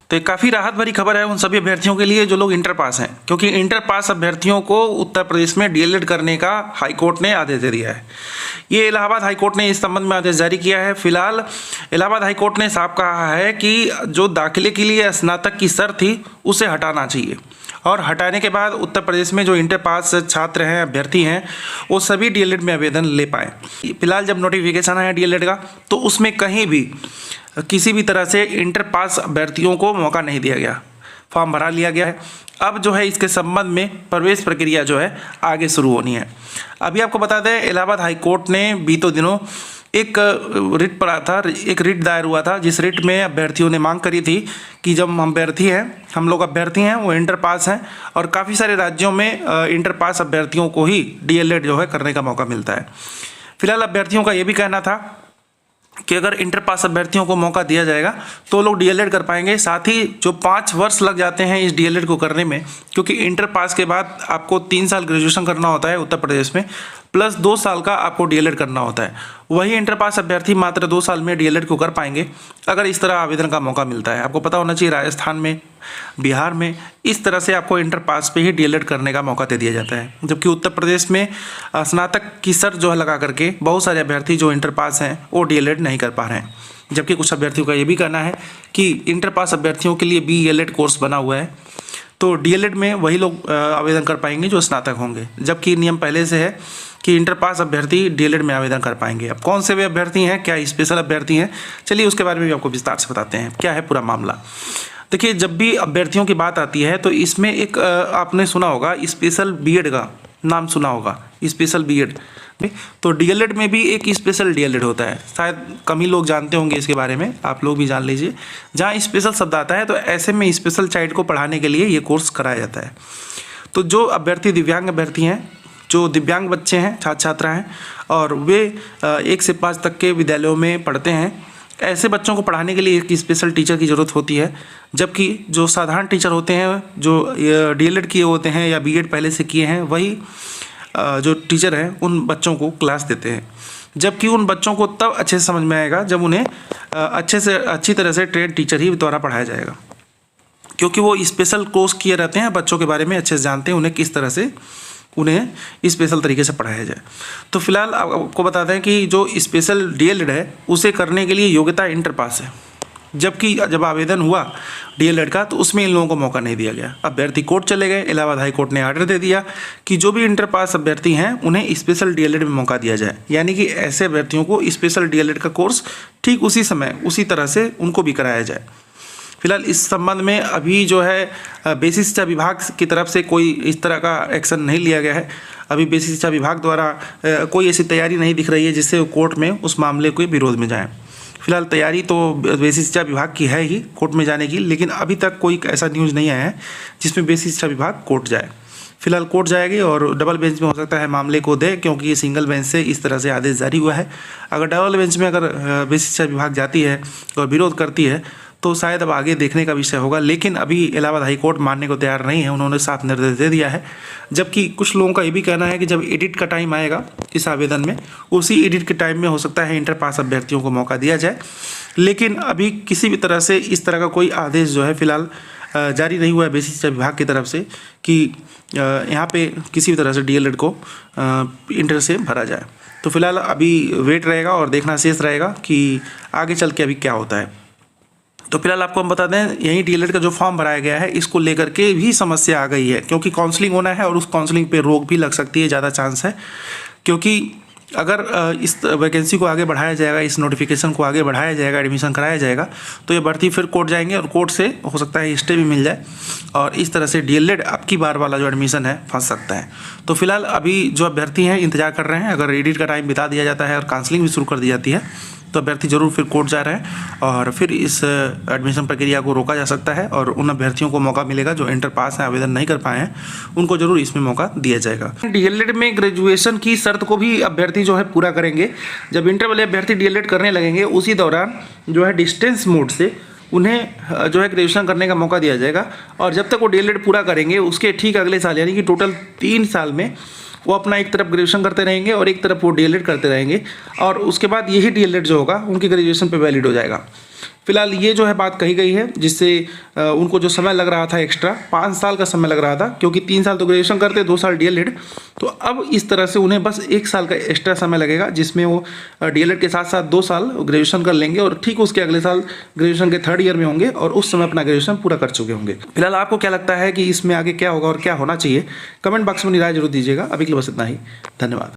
तो ये काफ़ी राहत भरी खबर है उन सभी अभ्यर्थियों के लिए जो लोग इंटर पास हैं, क्योंकि इंटर पास अभ्यर्थियों को उत्तर प्रदेश में डीएलएड करने का हाईकोर्ट ने आदेश दे दिया है। ये इलाहाबाद हाईकोर्ट ने इस संबंध में आदेश जारी किया है। फिलहाल इलाहाबाद हाईकोर्ट ने साफ कहा है कि जो दाखिले के लिए स्नातक की शर्त थी उसे हटाना चाहिए, और हटाने के बाद उत्तर प्रदेश में जो इंटर पास छात्र हैं, अभ्यर्थी हैं, वो सभी डीएलएड में आवेदन ले पाएँ। फिलहाल जब नोटिफिकेशन आया डीएलएड का तो उसमें कहीं भी किसी भी तरह से इंटर पास अभ्यर्थियों को मौका नहीं दिया गया, फॉर्म भरा लिया गया है। अब जो है इसके संबंध में प्रवेश प्रक्रिया जो है आगे शुरू होनी है। अभी आपको बता दें, इलाहाबाद हाईकोर्ट ने बीते दिनों एक रिट पड़ा था, एक रिट दायर हुआ था, जिस रिट में अभ्यर्थियों ने मांग करी थी कि जब हम लोग अभ्यर्थी हैं वो इंटर पास हैं, और काफ़ी सारे राज्यों में इंटर पास अभ्यर्थियों को ही डीएलएड जो है करने का मौका मिलता है। फिलहाल अभ्यर्थियों का ये भी कहना था कि अगर इंटर पास अभ्यर्थियों को मौका दिया जाएगा तो लोग डीएलएड कर पाएंगे। साथ ही जो 5 वर्ष लग जाते हैं इस डीएलएड को करने में, क्योंकि इंटर पास के बाद आपको 3 साल ग्रेजुएशन करना होता है उत्तर प्रदेश में, प्लस 2 साल का आपको डीएलएड करना होता है। वही इंटर पास अभ्यर्थी मात्र 2 साल में डीएलएड को कर पाएंगे अगर इस तरह आवेदन का मौका मिलता है। आपको पता होना चाहिए राजस्थान में, बिहार में इस तरह से आपको इंटर पास पे ही डीएलएड करने का मौका दे दिया जाता है, जबकि उत्तर प्रदेश में स्नातक की शर्त जो है लगा करके बहुत सारे अभ्यर्थी जो इंटर पास हैं वो डीएलएड नहीं कर पा रहे हैं। जबकि कुछ अभ्यर्थियों का ये भी कहना है कि इंटर पास अभ्यर्थियों के लिए बीएलएड कोर्स बना हुआ है, तो डीएलएड में वही लोग आवेदन कर पाएंगे जो स्नातक होंगे, जबकि नियम पहले से है कि इंटर पास अभ्यर्थी डीएलएड में आवेदन कर पाएंगे। अब कौन से वे अभ्यर्थी हैं, क्या स्पेशल अभ्यर्थी हैं, चलिए उसके बारे में भी आपको विस्तार से बताते हैं क्या है पूरा मामला। देखिए, जब भी अभ्यर्थियों की बात आती है तो इसमें एक आपने सुना होगा स्पेशल बीएड का नाम सुना होगा, स्पेशल बीएड। तो डीएलएड में भी एक स्पेशल डीएलएड होता है, शायद कम ही लोग जानते होंगे इसके बारे में, आप लोग भी जान लीजिए। जहाँ स्पेशल शब्द आता है तो ऐसे में स्पेशल चाइल्ड को पढ़ाने के लिए ये कोर्स कराया जाता है। तो जो अभ्यर्थी दिव्यांग अभ्यर्थी हैं, जो दिव्यांग बच्चे हैं, छात्र छात्रा हैं, और वे 1 से 5 तक के विद्यालयों में पढ़ते हैं, ऐसे बच्चों को पढ़ाने के लिए एक स्पेशल टीचर की ज़रूरत होती है। जबकि जो साधारण टीचर होते हैं, जो डीएलएड किए होते हैं या बीएड पहले से किए हैं, वही जो टीचर हैं उन बच्चों को क्लास देते हैं। जबकि उन बच्चों को तब अच्छे से समझ में आएगा जब उन्हें अच्छी तरह से ट्रेन टीचर ही द्वारा पढ़ाया जाएगा, क्योंकि वो स्पेशल कोर्स किए रहते हैं, बच्चों के बारे में अच्छे से जानते हैं, उन्हें किस तरह से उन्हें स्पेशल तरीके से पढ़ाया जाए। तो फिलहाल आपको बता दें कि जो स्पेशल डीएलएड है उसे करने के लिए योग्यता इंटर पास है, जबकि जब आवेदन हुआ डीएलएड का तो उसमें इन लोगों को मौका नहीं दिया गया। अभ्यर्थी कोर्ट चले गए, इलाहाबाद हाई कोर्ट ने आर्डर दे दिया कि जो भी इंटर पास अभ्यर्थी हैं उन्हें स्पेशल डीएलएड में मौका दिया जाए, यानी कि ऐसे अभ्यर्थियों को स्पेशल डीएलएड का कोर्स ठीक उसी समय उसी तरह से उनको भी कराया जाए। फिलहाल इस संबंध में अभी जो है बेसिक शिक्षा विभाग की तरफ से कोई इस तरह का एक्शन नहीं लिया गया है। अभी बेसिक शिक्षा विभाग द्वारा कोई ऐसी तैयारी नहीं दिख रही है जिससे वो कोर्ट में उस मामले के विरोध में जाएं। फिलहाल तैयारी तो बेसिक शिक्षा विभाग की है ही कोर्ट में जाने की, लेकिन अभी तक कोई ऐसा न्यूज़ नहीं आया है जिसमें बेसिक शिक्षा विभाग कोर्ट जाए। फिलहाल कोर्ट जाएगी और डबल बेंच में हो सकता है मामले को दे, क्योंकि ये सिंगल बेंच से इस तरह से आदेश जारी हुआ है। अगर डबल बेंच में अगर बेसिक शिक्षा विभाग जाती है और विरोध करती है तो शायद अब आगे देखने का विषय होगा, लेकिन अभी इलाहाबाद हाई कोर्ट मानने को तैयार नहीं है, उन्होंने साफ निर्देश दे दिया है। जबकि कुछ लोगों का ये भी कहना है कि जब एडिट का टाइम आएगा इस आवेदन में, उसी एडिट के टाइम में हो सकता है इंटर पास अभ्यर्थियों को मौका दिया जाए, लेकिन अभी किसी भी तरह से इस तरह का कोई आदेश जो है फिलहाल जारी नहीं हुआ है बेसिक शिक्षा विभाग की तरफ से कि यहाँ पे किसी भी तरह से डीएलएड को इंटर से भरा जाए। तो फिलहाल अभी वेट रहेगा और देखना शेष रहेगा कि आगे चल के अभी क्या होता है। तो फिलहाल आपको हम बता दें, यही डीएलएड का जो फॉर्म भराया गया है इसको लेकर के भी समस्या आ गई है, क्योंकि काउंसलिंग होना है और उस काउंसलिंग पे रोक भी लग सकती है, ज़्यादा चांस है। क्योंकि अगर इस वैकेंसी को आगे बढ़ाया जाएगा, इस नोटिफिकेशन को आगे बढ़ाया जाएगा, एडमिशन कराया जाएगा, तो ये भर्ती फिर कोर्ट जाएंगे और कोर्ट से हो सकता है स्टे भी मिल जाए, और इस तरह से डीएलएड अब की बार वाला जो एडमिशन है फंस सकता है। तो फिलहाल अभी जो अभ्यर्थी हैं इंतजार कर रहे हैं, अगर एडिट का टाइम बिता दिया जाता है और काउंसलिंग भी शुरू कर दी जाती है तो अभ्यर्थी जरूर फिर कोर्ट जा रहे हैं और फिर इस एडमिशन प्रक्रिया को रोका जा सकता है, और उन अभ्यर्थियों को मौका मिलेगा जो इंटर पास हैं, आवेदन नहीं कर पाए हैं, उनको जरूर इसमें मौका दिया जाएगा। डीएलएड में ग्रेजुएशन की शर्त को भी अभ्यर्थी जो है पूरा करेंगे। जब इंटर वाले अभ्यर्थी डीएलएड करने लगेंगे उसी दौरान जो है डिस्टेंस मोड से उन्हें जो है ग्रेजुएशन करने का मौका दिया जाएगा, और जब तक वो डीएलएड पूरा करेंगे उसके ठीक अगले साल यानी कि टोटल 3 साल में वो अपना एक तरफ ग्रेजुएशन करते रहेंगे और एक तरफ वो डीएलएड करते रहेंगे, और उसके बाद यही डीएलएड जो होगा उनकी ग्रेजुएशन पे वैलिड हो जाएगा। फिलहाल ये जो है बात कही गई है, जिससे उनको जो समय लग रहा था एक्स्ट्रा 5 साल का समय लग रहा था, क्योंकि 3 साल तो ग्रेजुएशन करते, 2 साल डीएलएड, तो अब इस तरह से उन्हें बस 1 साल का एक्स्ट्रा समय लगेगा, जिसमें वो डीएलएड के साथ साथ 2 साल ग्रेजुएशन कर लेंगे और ठीक उसके अगले साल ग्रेजुएशन के 3rd ईयर में होंगे और उस समय अपना ग्रेजुएशन पूरा कर चुके होंगे। फिलहाल आपको क्या लगता है कि इसमें आगे क्या होगा और क्या होना चाहिए, कमेंट बॉक्स में राय जरूर दीजिएगा। अभी के लिए बस इतना ही, धन्यवाद।